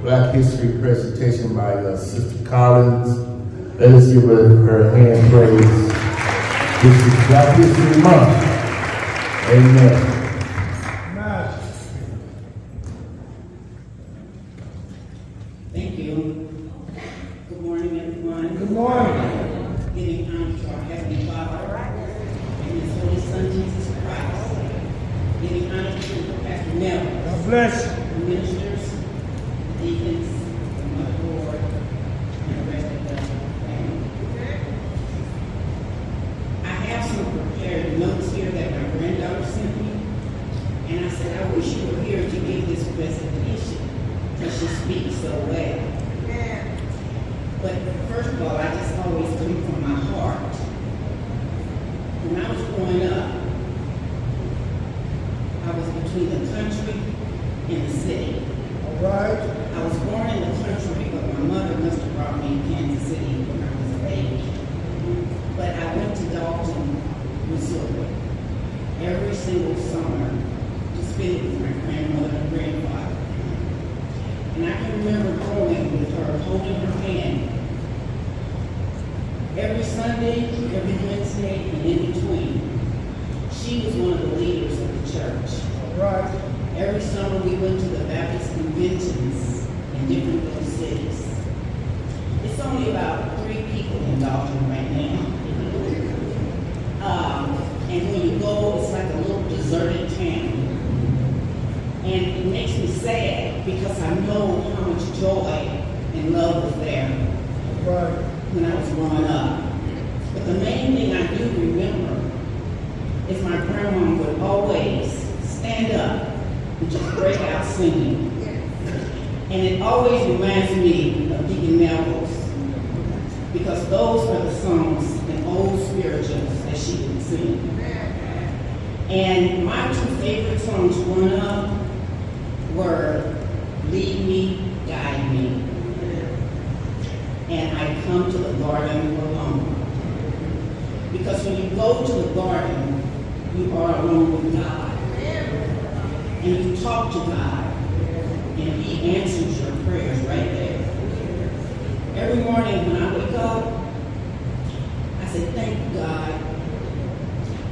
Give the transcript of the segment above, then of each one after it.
Black History presentation by Sister Collins. Let us give her hand praise. This is Black History Month. Amen. Thank you. Good morning, everyone. Good morning. Giving honor to our Heavenly Father and His Holy Son, Jesus Christ. Giving honor to Pastor Mel. God bless you. The ministers, the deacons, the mother board, and the rest of the family. I have some prepared notes here that my granddaughter sent me. And I said, I wish you were here to give this presentation because she speaks so well. But first of all, I just always come from my heart. When I was growing up, I was between the country and the city. All right. I was born in the country, but my mother must have brought me in Kansas City when I was 8. But I went to Dalton, Missouri, every single summer to spend with my grandmother and grandfather. And I can remember going with her, holding her hand. Every Sunday, every Wednesday, and in between. She was one of the leaders of the church. All right. Every summer we went to the Baptist conventions in different little cities. It's only about 3 people in Dalton right now. And when you go, it's like a little deserted town. And it makes me sad because I know how much joy and love was there Right. when I was growing up. But the main thing I do remember is my grandma would always stand up and just break out singing. And it always reminds me of Deacon Melville's because those are the songs and old spirituals that she would sing. And my 2 favorite songs growing up were Lead Me, Guide Me, and I Come to the Garden Alone. Because when you go to the garden, you are alone with God. And you talk to God, and He answers your prayers right there. Every morning when I wake up, I say, thank you, God,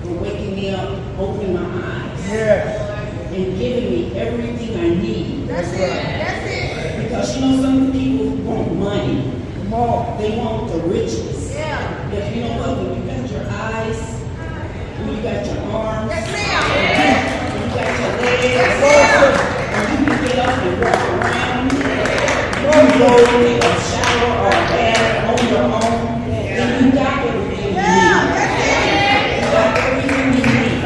for waking me up, opening my eyes. Yes. And giving me everything I need. That's it. That's it. Because you know some people want money. Come on. They want the riches. Yeah. But you know what? When you got your eyes, when you got your arms, Yes, when you got your legs, and you can get up and walk around, you can go take a shower or a bath on your own, then you got everything you need. You got everything you need.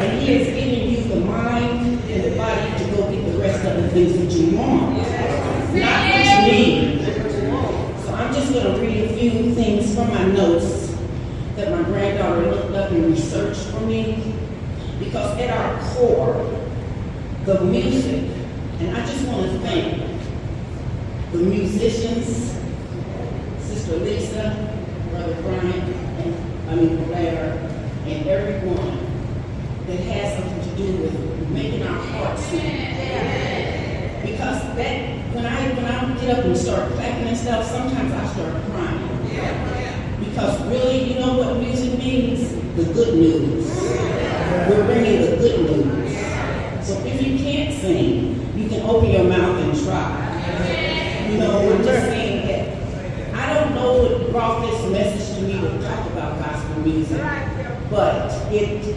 And He is giving you the mind and the body to go get the rest of the things that you want, not what you need. So I'm just going to read a few things from my notes that my granddaughter looked up and researched for me. Because at our core, the music, and I just want to thank the musicians, Sister Lisa, Brother Brian, Blair, and everyone that has something to do with making our hearts sing. Because that, when I get up and start clapping and stuff, sometimes I start crying. Because really, you know what music means? The good news. We're bringing the good news. So if you can't sing, you can open your mouth and try. You know, I'm just saying that I don't know what brought this message to me to talk about gospel music, but it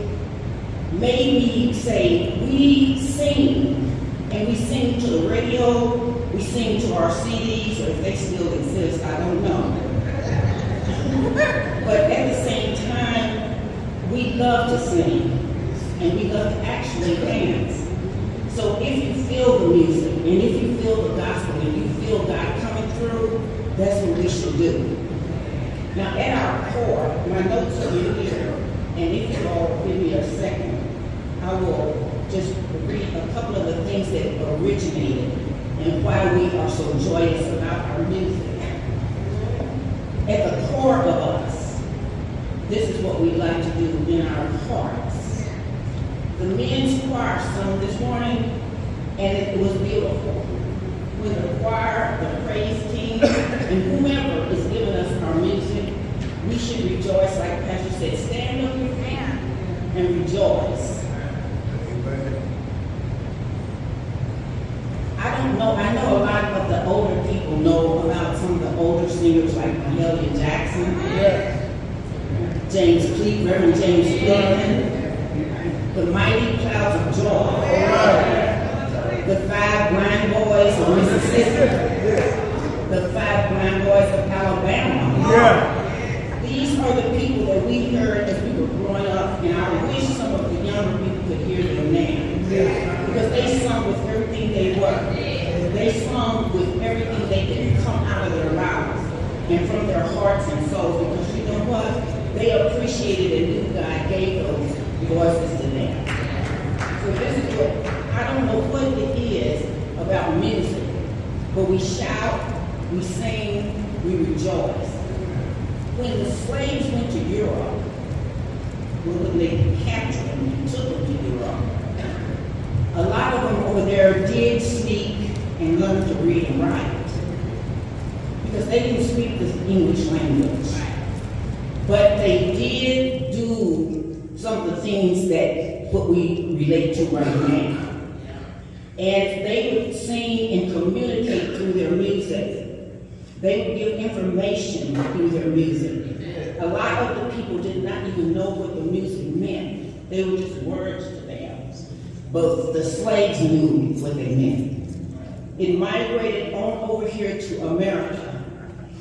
made me say, we sing, and we sing to the radio, we sing to our CDs, or if they still exist, I don't know. But at the same time, we love to sing, and we love to actually dance. So if you feel the music, and if you feel the gospel, and you feel God coming through, that's what we should do. Now at our core, my notes are in here, and if you all give me a second, I will just read a couple of the things that originated and why we are so joyous about our music. At the core of us, this is what we like to do in our hearts. The men's choir sung this morning, and it was beautiful. When the don't know, I know a lot of the older people know about some of the older singers like Mahalia Jackson, James Cleveland, Reverend James Cleveland, the Mighty Clouds of Joy, the Five Blind Boys of Mississippi, the Five Blind Boys of Alabama. These are the people that we heard as we were growing up, and I wish some of the younger people could hear them now. Because they sung with everything they were. They sung with everything. They didn't come out of their mouths and from their hearts and souls, because you know what? They appreciated and knew God gave those voices to them. So this is what, I don't know what it is about music, but we shout, we sing, we rejoice. When the slaves went to Europe, when they captured them and took them to Europe, a lot of them over there did speak and learn to read and write, because they didn't speak the English language. But they did do some of the things that what we relate to right now. And they would sing and communicate through their music. They would give information through their music. A lot of the people did not even know what the music meant. They were just words to them. But the slaves knew what they meant. It migrated on over here to America.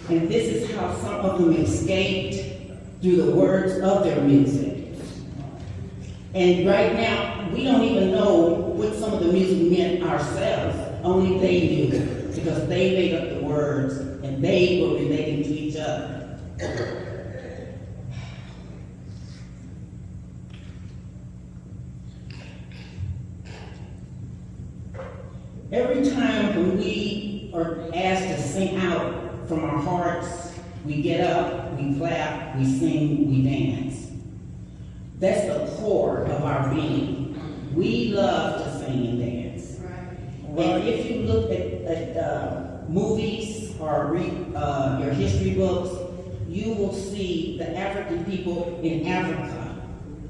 And this is how some of them escaped, through the words of their music. And right now, we don't even know what some of the music meant ourselves. Only they knew, because they made up the words and they were relating to each other. Every time when we are asked to sing out from our hearts, we get up, we clap, we sing, we dance. That's the core of our being. We love to sing and dance. And if you look at movies or read your history books, you will see the African people in Africa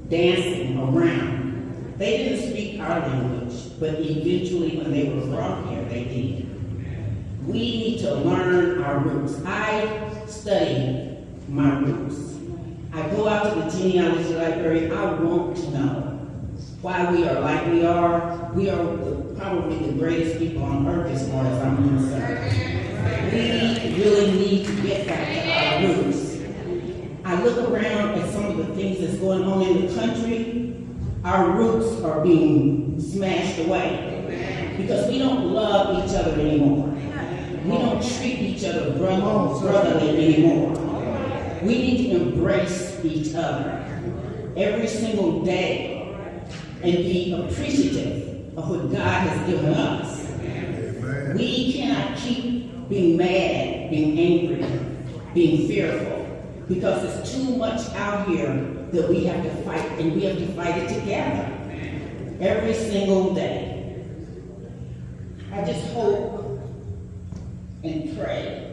dancing around. They didn't speak our language, but eventually when they were brought here, they did. We need to learn our roots. I study my roots. I go out to the genealogy library. I want to know why we are like we are. We are probably the greatest people on earth as far as I'm concerned. We really need to get back to our roots. I look around at some of the things that's going on in the country. Our roots are being smashed away because we don't love each other anymore. We don't treat each other brotherly anymore. We need to embrace each other every single day and be appreciative of what God has given us. We cannot keep being mad, being angry, being fearful, because it's too much out here that we have to fight, and we have to fight it together every single day. I just hope and pray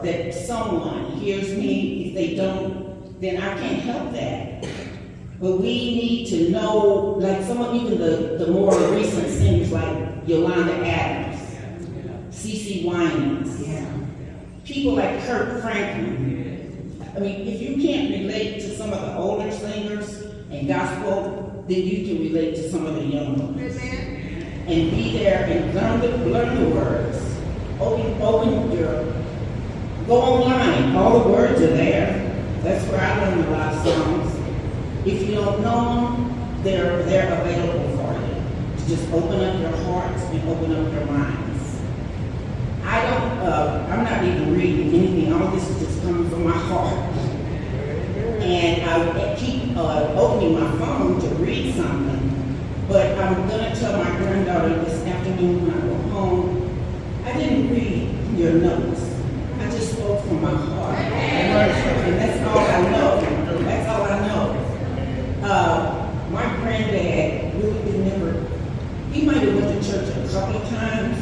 that someone hears me. If they don't, then I can't help that. But we need to know, like even the more recent singers like Yolanda Adams, C.C. Winans, people like Kirk Franklin. I mean, if you can't relate to some of the older singers and gospel, then you can relate to some of the younger ones. And be there and learn the words. Go online, all the words are there. That's where I learned a lot of songs. If you don't know them, they're available for you. Just open up your hearts and open up your minds. I'm not even reading anything. All this is just coming from my heart. And I keep opening my phone to read something, but I'm gonna tell my granddaughter this afternoon when I go home, I didn't read your notes. I just spoke from my heart. And that's all I know. That's all I know. My granddad really he might have went to church a couple of times,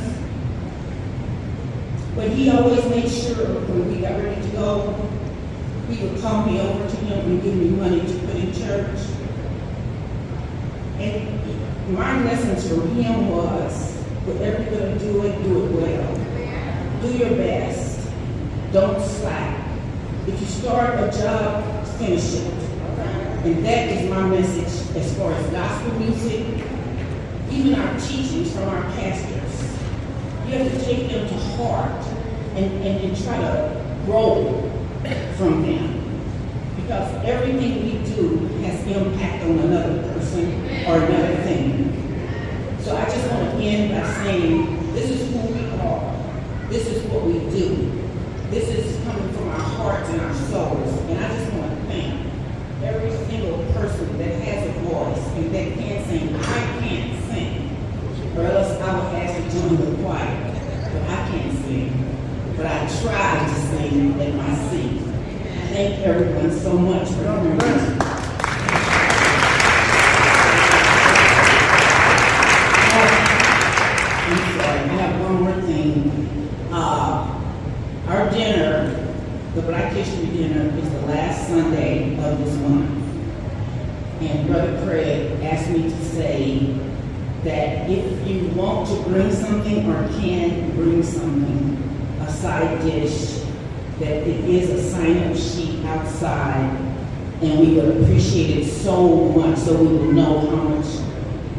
but he always made sure when we got ready to go, he would call me over to him and give me money to put in church. And my lessons from him was Whatever you're gonna do it well. Do your best. Don't slack. If you start a job, finish it. And that is my message as far as gospel music, even our teachings from our pastors. You have to take them to heart and try to grow from them. Because everything we do has impact on another person or another thing. So I just want to end by saying, this is who we are. This is what we do. This is coming from our hearts and our souls. And I just want to thank every single person that has a voice and that can sing. I can't sing, or else I would ask to join the choir. But I can't sing. But I try to sing in my seat. Thank everyone so much for coming. I'm sorry, I have one more thing. Our dinner, the Black History Dinner, is the last Sunday of this month. And Brother Craig asked me to say that if you want to bring something or can bring something, a side dish, that it is a sign-up sheet outside, and we would appreciate it so much, so we will know how much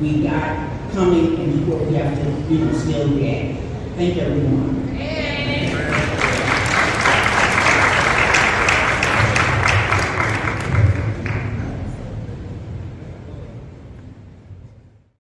we got coming and what we have to, still get. Thank everyone.